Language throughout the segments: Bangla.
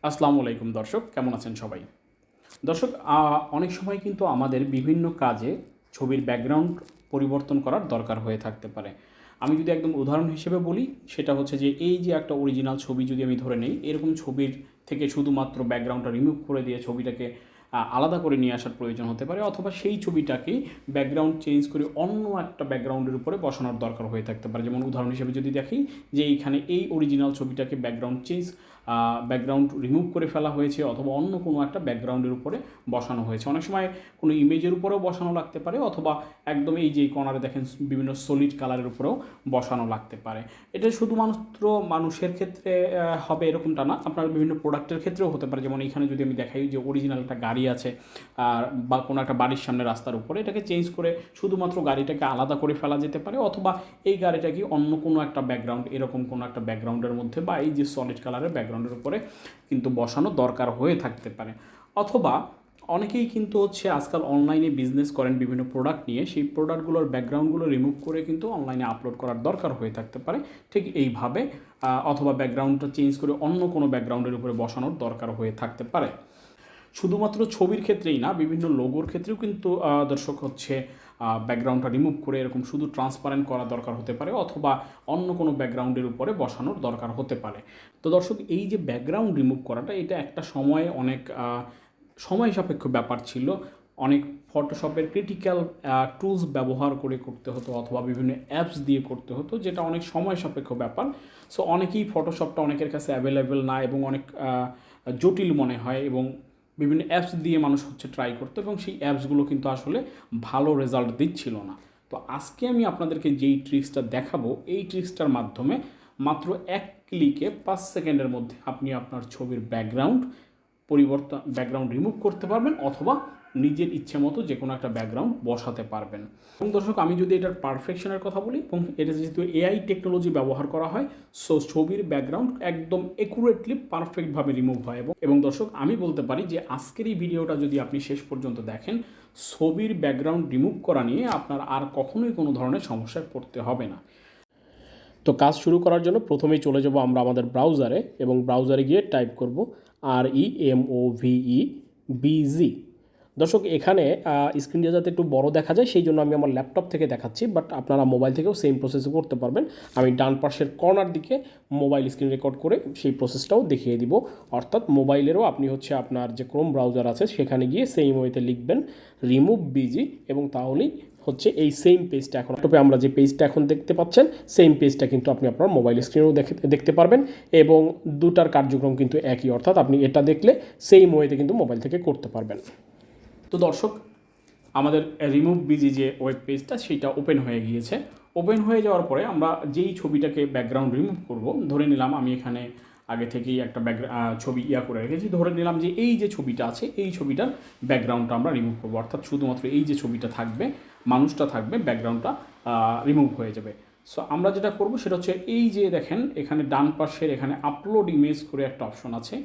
আসসালামু আলাইকুম দর্শক, কেমন আছেন সবাই? দর্শক, অনেক সময় কিন্তু আমাদের বিভিন্ন কাজে ছবির ব্যাকগ্রাউন্ড পরিবর্তন করার দরকার হয়ে থাকতে পারে। আমি যদি একদম উদাহরণ হিসেবে বলি, সেটা হচ্ছে যে এই যে একটা অরিজিনাল ছবি যদি আমি ধরে নেই, এরকম ছবির থেকে শুধুমাত্র ব্যাকগ্রাউন্ডটা রিমুভ করে দিয়ে ছবিটাকে আলাদা করে নিয়ে আসার প্রয়োজন হতে পারে, অথবা সেই ছবিটাকেই ব্যাকগ্রাউন্ড চেঞ্জ করে অন্য একটা ব্যাকগ্রাউন্ডের উপরে বসানোর দরকার হয়ে থাকতে পারে। যেমন উদাহরণ হিসেবে যদি দেখি যে এইখানে এই অরিজিনাল ছবিটাকে ব্যাকগ্রাউন্ড রিমুভ করে ফেলা হয়েছে, অথবা অন্য কোনো একটা ব্যাকগ্রাউন্ডের উপরে বসানো হয়েছে। অনেক সময় কোনো ইমেজের উপরেও বসানো লাগতে পারে, অথবা একদম এই যে কর্নারে দেখেন বিভিন্ন সলিড কালারের উপরেও বসানো লাগতে পারে। এটা শুধুমাত্র মানুষের ক্ষেত্রে হবে এরকমটা না, আপনার বিভিন্ন প্রোডাক্টের ক্ষেত্রেও হতে পারে। যেমন এখানে যদি আমি দেখাই যে অরিজিনাল একটা গাড়ি আছে, বা কোনো একটা বাড়ির সামনে রাস্তার উপরে, এটাকে চেঞ্জ করে শুধুমাত্র গাড়িটাকে আলাদা করে ফেলা যেতে পারে, অথবা এই গাড়িটাকে অন্য কোনো একটা ব্যাকগ্রাউন্ড, এরকম কোনো একটা ব্যাকগ্রাউন্ডের মধ্যে বা এই যে সলিড কালারের ব্যাকগ্রাউন্ডের উপরে কিন্তু বসানো দরকার হয়ে থাকতে পারে। অথবা অনেকেই কিন্তু আজকাল অনলাইনে বিজনেস করেন বিভিন্ন প্রোডাক্ট নিয়ে, সেই প্রোডাক্টগুলোর ব্যাকগ্রাউন্ডগুলো রিমুভ করে কিন্তু অনলাইনে আপলোড করার দরকার হয়ে থাকতে পারে। ঠিক এইভাবে অথবা ব্যাকগ্রাউন্ডটা চেঞ্জ করে অন্য কোনো ব্যাকগ্রাউন্ডের উপরে বসানোর দরকার হয়ে থাকতে পারে। শুধুমাত্র ছবির ক্ষেত্রেই না, বিভিন্ন লোগোর ক্ষেত্রেও কিন্তু দর্শক ব্যাকগ্রাউন্ডটা রিমুভ করে এরকম শুধু ট্রান্সপারেন্ট করা দরকার হতে পারে, অথবা অন্য কোনো ব্যাকগ্রাউন্ডের উপরে বসানোর দরকার হতে পারে। তো দর্শক, এই যে ব্যাকগ্রাউন্ড রিমুভ করাটা, এটা একটা সময়ে অনেক সময় সাপেক্ষ ব্যাপার ছিল। অনেক ফটোশপের ক্রিটিক্যাল টুলস ব্যবহার করে করতে হতো, অথবা বিভিন্ন অ্যাপস দিয়ে করতে হতো, যেটা অনেক সময় সাপেক্ষ ব্যাপার। সো অনেকেই ফটোশপটা অনেকের কাছে অ্যাভেলেবেল না, এবং অনেক জটিল মনে হয়, এবং বিভিন্ন অ্যাপস দিয়ে মানুষ ট্রাই করতো, এবং সেই অ্যাপসগুলো কিন্তু আসলে ভালো রেজাল্ট দিচ্ছিল না। তো আজকে আমি আপনাদেরকে যেই ট্রিক্সটা দেখাবো, এই ট্রিক্সটার মাধ্যমে মাত্র 1 ক্লিকে 5 সেকেন্ডের মধ্যে আপনি আপনার ছবির ব্যাকগ্রাউন্ড রিমুভ করতে পারবেন, অথবা নিজের ইচ্ছে মতো যে কোনো একটা ব্যাকগ্রাউন্ড বসাতে পারবেন। এবং দর্শক, আমি যদি এটার পারফেকশনের কথা বলি, এবং এটা যেহেতু এআই টেকনোলজি ব্যবহার করা হয়, সো ছবির ব্যাকগ্রাউন্ড একদম একুরেটলি পারফেক্টভাবে রিমুভ হয়। এবং দর্শক, আমি বলতে পারি যে আজকের এই ভিডিওটা যদি আপনি শেষ পর্যন্ত দেখেন, ছবির ব্যাকগ্রাউন্ড রিমুভ করা নিয়ে আপনার আর কখনোই কোনো ধরনের সমস্যায় পড়তে হবে না। তো কাজ শুরু করার জন্য প্রথমেই চলে যাব আমরা আমাদের ব্রাউজারে, এবং ব্রাউজারে গিয়ে টাইপ করব remove.bg। দর্শক, এখানে স্ক্রিনটা যাতে একটু বড় দেখা যায়, সেই জন্য আমি আমার ল্যাপটপ থেকে দেখাচ্ছি, বাট আপনারা মোবাইল থেকেও সেম প্রসেসে করতে পারবেন। আমি ডান পাশের কর্নার দিকে মোবাইল স্ক্রিন রেকর্ড করে সেই প্রসেসটাও দেখিয়ে দিব। অর্থাৎ মোবাইলেরও আপনি আপনার যে ক্রোম ব্রাউজার আছে সেখানে গিয়ে সেম ওয়েতে লিখবেন remove.bg, এবং তাহলেই এই সেম পেজটা এখন ল্যাপটপে আমরা যে পেজটা এখন দেখতে পাচ্ছেন, সেম পেজটা কিন্তু আপনি আপনার মোবাইল স্ক্রিনেও দেখতে পারবেন, এবং দুটার কার্যক্রম কিন্তু একই। অর্থাৎ আপনি এটা দেখলে সেম ওয়েতে কিন্তু মোবাইল থেকে করতে পারবেন। তো দর্শক, আমাদের remove.bg যে ওয়েব পেজটা, সেটা ওপেন হয়ে গিয়েছে। ওপেন হয়ে যাওয়ার পরে আমরা যেই ছবিটাকে ব্যাকগ্রাউন্ড রিমুভ করব, ধরে নিলাম আমি এখানে আগে থেকেই একটা ছবি করে রেখেছি। ধরে নিলাম যে এই যে ছবিটা আছে, এই ছবিটার ব্যাকগ্রাউন্ডটা আমরা রিমুভ করবো, অর্থাৎ শুধুমাত্র এই যে ছবিটা থাকবে, মানুষটা থাকবে, ব্যাকগ্রাউন্ডটা রিমুভ হয়ে যাবে। সো আমরা যেটা করব সেটা এই যে দেখেন, এখানে ডান পাশের এখানে আপলোড ইমেজ করে একটা অপশন আছে,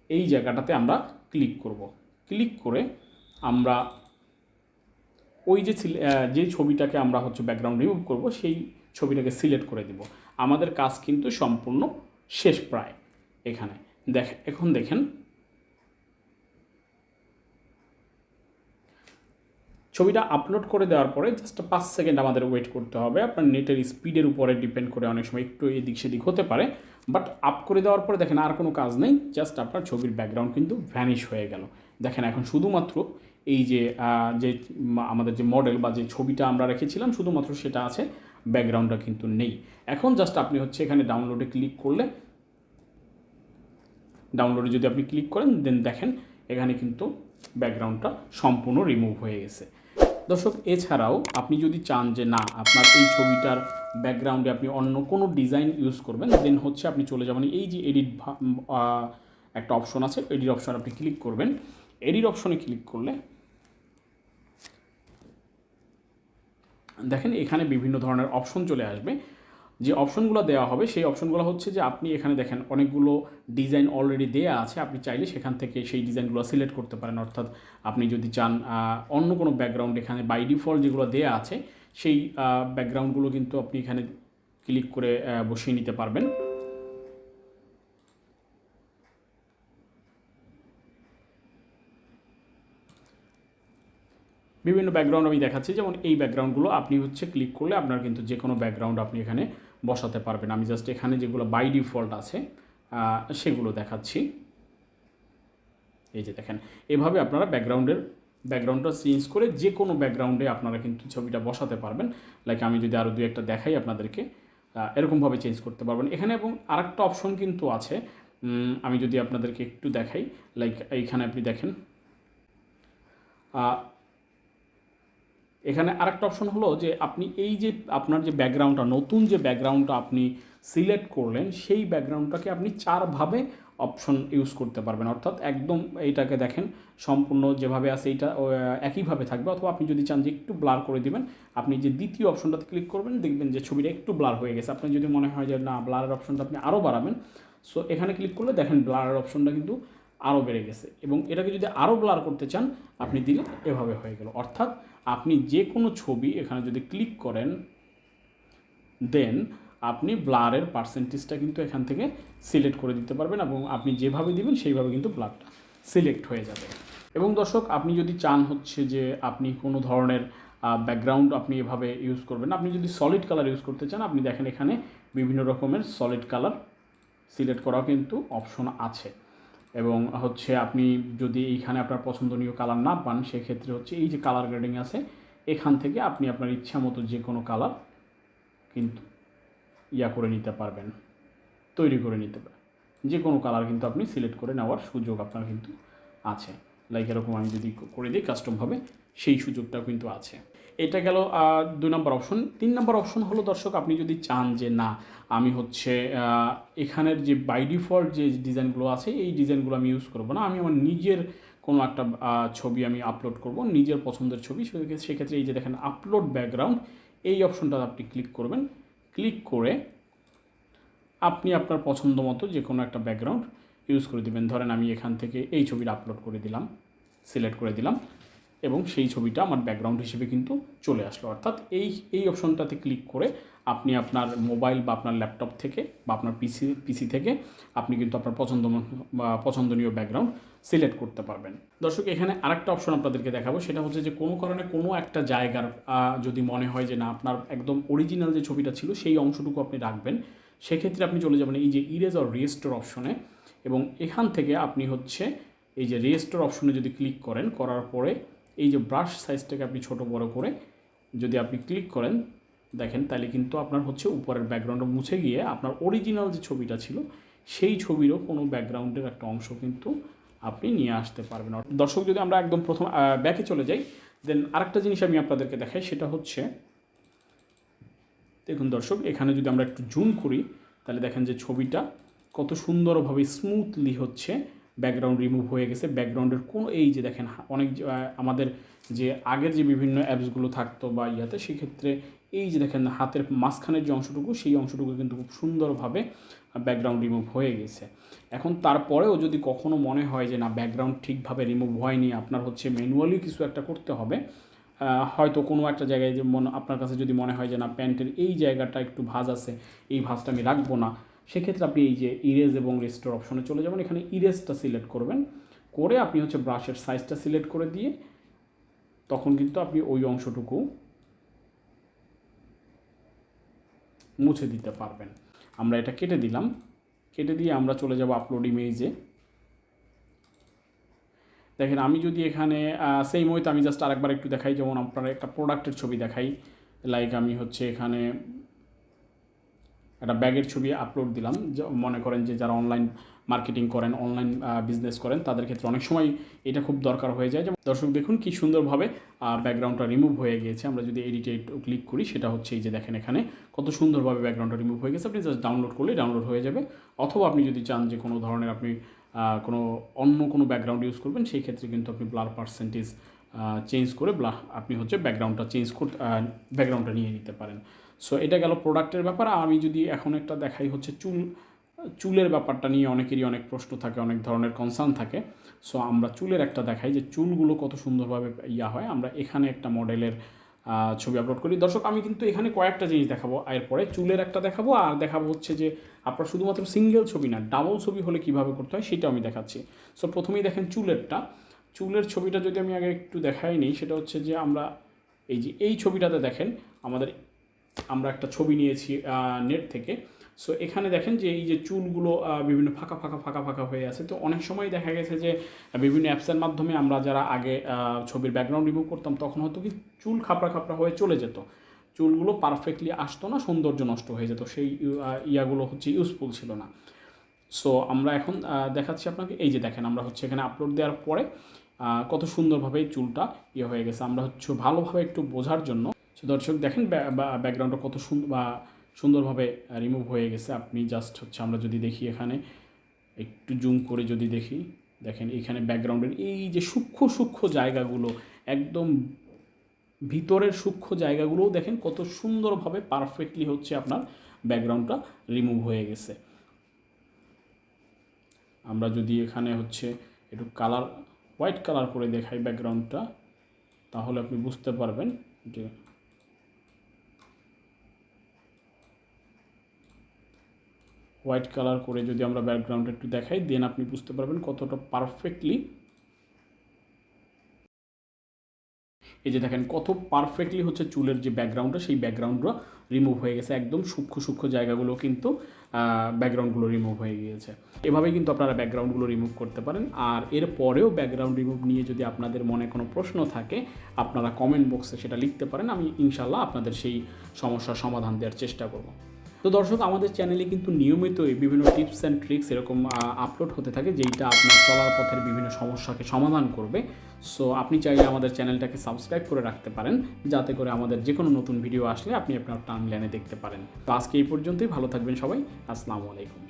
এই জায়গাটাতে আমরা ক্লিক করব। ক্লিক করে আমরা ওই যে ছবিটাকে আমরা ব্যাকগ্রাউন্ড রিমুভ করব, সেই ছবিটাকে সিলেক্ট করে দিব। আমাদের কাজ কিন্তু সম্পূর্ণ শেষ প্রায়। এখানে এখন দেখেন, ছবিটা আপলোড করে দেওয়ার পরে জাস্ট 5 সেকেন্ড আমাদের ওয়েট করতে হবে। আপনার নেটের স্পিডের উপরে ডিপেন্ড করে অনেক সময় একটু এদিক সেদিক হতে পারে, বাট আপ করে দেওয়ার পরে দেখেন আর কোনো কাজ নেই, জাস্ট আপনার ছবির ব্যাকগ্রাউন্ড কিন্তু ভ্যানিশ হয়ে গেল। দেখেন এখন শুধুমাত্র এই যে আমাদের যে মডেল বা যে ছবিটা আমরা রেখেছিলাম, শুধুমাত্র সেটা আছে, ব্যাকগ্রাউন্ডটা কিন্তু নেই। এখন জাস্ট আপনি এখানে ডাউনলোডে ক্লিক করলে, ডাউনলোডে যদি আপনি ক্লিক করেন, দেন দেখেন এখানে কিন্তু ব্যাকগ্রাউন্ডটা সম্পূর্ণ রিমুভ হয়ে গেছে। দর্শক, এছাড়াও আপনি যদি চান যে না, আপনার এই ছবিটার ব্যাকগ্রাউন্ডে আপনি অন্য কোনো ডিজাইন ইউজ করবেন, দেন আপনি চলে যাবেন এই যে এডিট একটা অপশন আছে, এডিট অপশন আপনি ক্লিক করবেন। এডিট অপশনে ক্লিক করলে দেখেন এখানে বিভিন্ন ধরনের অপশন চলে আসবে। যে অপশনগুলো দেওয়া হবে, সেই অপশনগুলো যে আপনি এখানে দেখেন অনেকগুলো ডিজাইন অলরেডি দেওয়া আছে, আপনি চাইলে সেখান থেকে সেই ডিজাইনগুলো সিলেক্ট করতে পারেন। অর্থাৎ আপনি যদি চান অন্য কোনো ব্যাকগ্রাউন্ড, এখানে বাই ডিফল্ট যেগুলো দেওয়া আছে, সেই ব্যাকগ্রাউন্ডগুলো কিন্তু আপনি এখানে ক্লিক করে বসিয়ে নিতে পারবেন। বিভিন্ন ব্যাকগ্রাউন্ড আমি দেখাচ্ছি, যেমন এই ব্যাকগ্রাউন্ডগুলো আপনি হচ্ছে ক্লিক করলে আপনার কিন্তু যে কোনো ব্যাকগ্রাউন্ড আপনি এখানে বসাতে পারবেন। আমি জাস্ট এখানে যেগুলো বাই ডিফল্ট আছে সেগুলো দেখাচ্ছি। এই যে দেখেন, এভাবে আপনারা ব্যাকগ্রাউন্ডটা চেঞ্জ করে যে কোনো ব্যাকগ্রাউন্ডে আপনারা কিন্তু ছবিটা বসাতে পারবেন। লাইক আমি যদি আরও 2-1টা দেখাই আপনাদেরকে, এরকমভাবে চেঞ্জ করতে পারবেন এখানে। এবং আরেকটা অপশন কিন্তু আছে, আমি যদি আপনাদেরকে একটু দেখাই, লাইক এইখানে আপনি দেখেন, এখানে আরেকটা অপশন হলো যে আপনি এই যে আপনার যে ব্যাকগ্রাউন্ডটা, নতুন যে ব্যাকগ্রাউন্ডটা আপনি সিলেক্ট করলেন, সেই ব্যাকগ্রাউন্ডটাকে আপনি 4ভাবে অপশন ইউজ করতে পারবেন। অর্থাৎ একদম এইটাকে দেখেন সম্পূর্ণ যেভাবে আছে এইটা একইভাবে থাকবে, অথবা আপনি যদি চান যে একটু ব্লার করে দিবেন, আপনি যে দ্বিতীয় অপশনটাতে ক্লিক করবেন, দেখবেন যে ছবিটা একটু ব্লার হয়ে গেছে। আপনার যদি মনে হয় যে না, ব্লারের অপশনটা আপনি আরও বাড়াবেন, সো এখানে ক্লিক করলে দেখেন ব্লারের অপশনটা কিন্তু আরও বেড়ে গেছে। এবং এটাকে যদি আরও ব্লার করতে চান, আপনি দিলে এভাবে হয়ে গেল। অর্থাৎ আপনি যে কোনো ছবি এখানে যদি ক্লিক করেন, দেন আপনি ব্লারের পার্সেন্টেজটা কিন্তু এখান থেকে সিলেক্ট করে দিতে পারবেন, এবং আপনি যেভাবে দিবেন সেইভাবে কিন্তু ব্লারটা সিলেক্ট হয়ে যাবে। এবং দর্শক, আপনি যদি চান হচ্ছে যে আপনি কোনো ধরনের ব্যাকগ্রাউন্ড আপনি এভাবে ইউজ করবেন, আপনি যদি সলিড কালার ইউজ করতে চান, আপনি দেখেন এখানে বিভিন্ন রকমের সলিড কালার সিলেক্ট করাও কিন্তু অপশন আছে। এবং হচ্ছে আপনি যদি এইখানে আপনার পছন্দনীয় কালার না পান, সেক্ষেত্রে হচ্ছে এই যে কালার গ্রেডিং আছে, এখান থেকে আপনি আপনার ইচ্ছা মতো যে কোনো কালার কিন্তু করে নিতে পারবেন, তৈরি করে নিতে পারবেন। যে কোনো কালার কিন্তু আপনি সিলেক্ট করে নেওয়ার সুযোগ আপনার কিন্তু আছে। লাইক এরকম আমি যদি করে দিই কাস্টমভাবে, সেই সুযোগটাও কিন্তু আছে। এটা গেল 2 নম্বর অপশন। 3 নম্বর অপশন হলো দর্শক, আপনি যদি চান যে না, আমি হচ্ছে এখানের যে বাই ডিফল্ট যে ডিজাইনগুলো আছে, এই ডিজাইনগুলো আমি ইউজ করবো না, আমি আমার নিজের কোনো একটা ছবি আমি আপলোড করব, নিজের পছন্দের ছবি। সেক্ষেত্রে এই যে দেখেন আপলোড ব্যাকগ্রাউন্ড, এই অপশনটা আপনি ক্লিক করবেন। ক্লিক করে আপনি আপনার পছন্দ মতো যে কোনো একটা ব্যাকগ্রাউন্ড ইউজ করে দেবেন। ধরেন আমি এখান থেকে এই ছবিটা আপলোড করে দিলাম, সিলেক্ট করে দিলাম, এবং সেই ছবিটা আমার ব্যাকগ্রাউন্ড হিসেবে কিন্তু চলে আসলো। অর্থাৎ এই অপশনটাতে ক্লিক করে আপনি আপনার মোবাইল বা আপনার ল্যাপটপ থেকে বা আপনার পিসি থেকে আপনি কিন্তু আপনার পছন্দনীয় ব্যাকগ্রাউন্ড সিলেক্ট করতে পারবেন। দর্শক, এখানে আরেকটা অপশন আপনাদেরকে দেখাবো, সেটা হচ্ছে যে কোনো কারণে কোনো একটা জায়গার যদি মনে হয় যে না, আপনার একদম অরিজিনাল যে ছবিটা ছিল সেই অংশটুকু আপনি রাখবেন, সেক্ষেত্রে আপনি চলে যাবেন এই যে ইরেজ অর রিস্টোর অপশনে, এবং এখান থেকে আপনি হচ্ছে এই যে রিস্টোর অপশনে যদি ক্লিক করেন, করার পরে এই যে ব্রাশ সাইজটাকে আপনি ছোট বড় করে যদি আপনি ক্লিক করেন, দেখেন তাহলে কিন্তু আপনার হচ্ছে উপরের ব্যাকগ্রাউন্ডটা মুছে গিয়ে আপনার অরিজিনাল যে ছবিটা ছিল সেই ছবিরও কোনো ব্যাকগ্রাউন্ডের একটা অংশ কিন্তু আপনি নিয়ে আসতে পারবেন। দর্শক, যদি আমরা একদম প্রথম ব্যাকে চলে যাই, দেন আরেকটা জিনিস আমি আপনাদেরকে দেখাই, সেটা হচ্ছে দেখুন দর্শক, এখানে যদি আমরা একটু জুম করি, তাহলে দেখেন যে ছবিটা কত সুন্দরভাবে স্মুথলি হচ্ছে ব্যাকগ্রাউন্ড রিমুভ হয়ে গেছে। ব্যাকগ্রাউন্ডের কোনো এই যে দেখেন অনেক আমাদের যে আগের যে বিভিন্ন অ্যাপসগুলো থাকতো বা ইয়াতে, সেক্ষেত্রে এই যে দেখেন হাতের মাঝখানের যে অংশটুকু, সেই অংশটুকু কিন্তু খুব সুন্দরভাবে ব্যাকগ্রাউন্ড রিমুভ হয়ে গেছে। এখন তারপরেও যদি কখনো মনে হয় যে না, ব্যাকগ্রাউন্ড ঠিকভাবে রিমুভ হয়নি, আপনার হচ্ছে ম্যানুয়ালি কিছু একটা করতে হবে, হয়তো কোনো একটা জায়গায় যে আপনার কাছে যদি মনে হয় যে না, প্যান্টের এই জায়গাটা একটু ভাঁজ আছে, এই ভাঁজটা আমি রাখবো না, সেক্ষেত্রে আপনি এই যে ইরেজ এবং রিস্টোর অপশনে চলে যাবেন। এখানে ইরেজটা সিলেক্ট করবেন, করে আপনি হচ্ছে ব্রাশের সাইজটা সিলেক্ট করে দিয়ে তখন কিন্তু আপনি ওই অংশটুকু মুছে দিতে পারবেন। আমরা এটা কেটে দিলাম, কেটে দিয়ে আমরা চলে যাব আপলোড ইমেজে। দেখেন আমি যদি এখানে সেই মতো আমি জাস্ট আরেকবার একটু দেখাই, যেমন আপনারা একটা প্রোডাক্টের ছবি দেখাই, লাইক আমি হচ্ছে এখানে একটা ব্যাগের ছবি আপলোড দিলাম। মনে করেন যে যারা অনলাইন মার্কেটিং করেন, অনলাইন বিজনেস করেন, তাদের ক্ষেত্রে অনেক সময় এটা খুব দরকার হয়ে যায়। যেমন দর্শক দেখুন কি সুন্দরভাবে ব্যাকগ্রাউন্ডটা রিমুভ হয়ে গিয়েছে। আমরা যদি এডিটে ক্লিক করি, সেটা হচ্ছে এই যে দেখেন এখানে কত সুন্দরভাবে ব্যাকগ্রাউন্ডটা রিমুভ হয়ে গেছে। আপনি জাস্ট ডাউনলোড করলে ডাউনলোড হয়ে যাবে, অথবা আপনি যদি চান যে কোনো ধরনের আপনি অন্য কোনো ব্যাকগ্রাউন্ড ইউজ করবেন, সেই ক্ষেত্রে কিন্তু আপনি ব্লার পার্সেন্টেজ চেঞ্জ করে আপনি হচ্ছে ব্যাকগ্রাউন্ডটা চেঞ্জ করতে ব্যাকগ্রাউন্ডটা নিয়ে নিতে পারেন। সো এটা গেল প্রোডাক্টের ব্যাপার। আমি যদি এখন একটা দেখাই হচ্ছে চুলের ব্যাপারটা নিয়ে অনেকেরই অনেক প্রশ্ন থাকে, অনেক ধরনের কনসার্ন থাকে। সো আমরা চুলের একটা দেখাই যে চুলগুলো কত সুন্দরভাবে হয়। আমরা এখানে একটা মডেলের ছবি আপলোড করি। দর্শক, আমি কিন্তু এখানে কয়েকটা জিনিস দেখাবো, এরপরে চুলের একটা দেখাবো, আর দেখাবো হচ্ছে যে আপনার শুধুমাত্র সিঙ্গেল ছবি না, ডাবল ছবি হলে কীভাবে করতে হয় সেটা আমি দেখাচ্ছি। সো প্রথমেই দেখেন চুলেরটা। চুলের ছবিটা যদি আমি আগে একটু দেখাই নিই, সেটা হচ্ছে যে আমরা এই ছবিটাতে দেখেন আমরা একটা ছবি নিয়েছি নেট থেকে। সো এখানে দেখেন যে এই যে চুলগুলো বিভিন্ন ফাঁকা ফাঁকা ফাঁকা ফাঁকা হয়ে আছে। তো অনেক সময় দেখা গেছে যে বিভিন্ন অ্যাপসের মাধ্যমে আমরা যারা আগে ছবির ব্যাকগ্রাউন্ড রিমুভ করতাম, তখন হয়তো কি চুল খাপড়া খাপড়া হয়ে চলে যেত, চুলগুলো পারফেক্টলি আসতো না, সৌন্দর্য নষ্ট হয়ে যেত, সেই ইয়াগুলো হচ্ছে ইউজফুল ছিল না। সো আমরা এখন দেখাচ্ছি আপনাকে, এই যে দেখেন আমরা হচ্ছে এখানে আপলোড দেওয়ার পরে কত সুন্দরভাবে চুলটা হয়ে গেছে। আমরা হচ্ছে ভালোভাবে একটু বোঝার জন্য, সো দর্শক দেখেন ব্যাকগ্রাউন্ডটা কত সুন্দরভাবে রিমুভ হয়ে গেছে। আপনি জাস্ট হচ্ছে আমরা যদি দেখি এখানে একটু জুম করে যদি দেখি, দেখেন এখানে ব্যাকগ্রাউন্ডের এই যে সূক্ষ্ম সূক্ষ্ম জায়গাগুলো, একদম ভিতরের সূক্ষ্ম জায়গাগুলোও দেখেন কত সুন্দরভাবে পারফেক্টলি হচ্ছে আপনার ব্যাকগ্রাউন্ডটা রিমুভ হয়ে গেছে। আমরা যদি এখানে হচ্ছে একটু হোয়াইট কালার করে দেখাই ব্যাকগ্রাউন্ডটা, তাহলে আপনি বুঝতে পারবেন যে হোয়াইট কালার করে যদি আমরা ব্যাকগ্রাউন্ডটা একটু দেখাই, দেন আপনি বুঝতে পারবেন কতটা পারফেক্টলি, এই যে দেখেন কত পারফেক্টলি হচ্ছে চুলের যে ব্যাকগ্রাউন্ডটা, সেই ব্যাকগ্রাউন্ডটা রিমুভ হয়ে গেছে। একদম সূক্ষ্ম সূক্ষ্ম জায়গাগুলো কিন্তু ব্যাকগ্রাউন্ডগুলো রিমুভ হয়ে গিয়েছে। এভাবেই কিন্তু আপনারা ব্যাকগ্রাউন্ডগুলো রিমুভ করতে পারেন। আর এর পরেও ব্যাকগ্রাউন্ড রিমুভ নিয়ে যদি আপনাদের মনে কোনো প্রশ্ন থাকে, আপনারা কমেন্ট বক্সে সেটা লিখতে পারেন। আমি ইনশাল্লাহ আপনাদের সেই সমস্যার সমাধান দেওয়ার চেষ্টা করব। তো দর্শক, আমাদের চ্যানেলে কিন্তু নিয়মিতই বিভিন্ন টিপস অ্যান্ড ট্রিক্স এরকম আপলোড হতে থাকে, যেইটা আপনার চলার পথের বিভিন্ন সমস্যাকে সমাধান করবে। সো আপনি চাইলে আমাদের চ্যানেলটাকে সাবস্ক্রাইব করে রাখতে পারেন, যাতে করে আমাদের যে কোনো নতুন ভিডিও আসলে আপনি আপনার টাইমলাইনে দেখতে পারেন। তো আজকে এই পর্যন্তই, ভালো থাকবেন সবাই, আসসালামু আলাইকুম।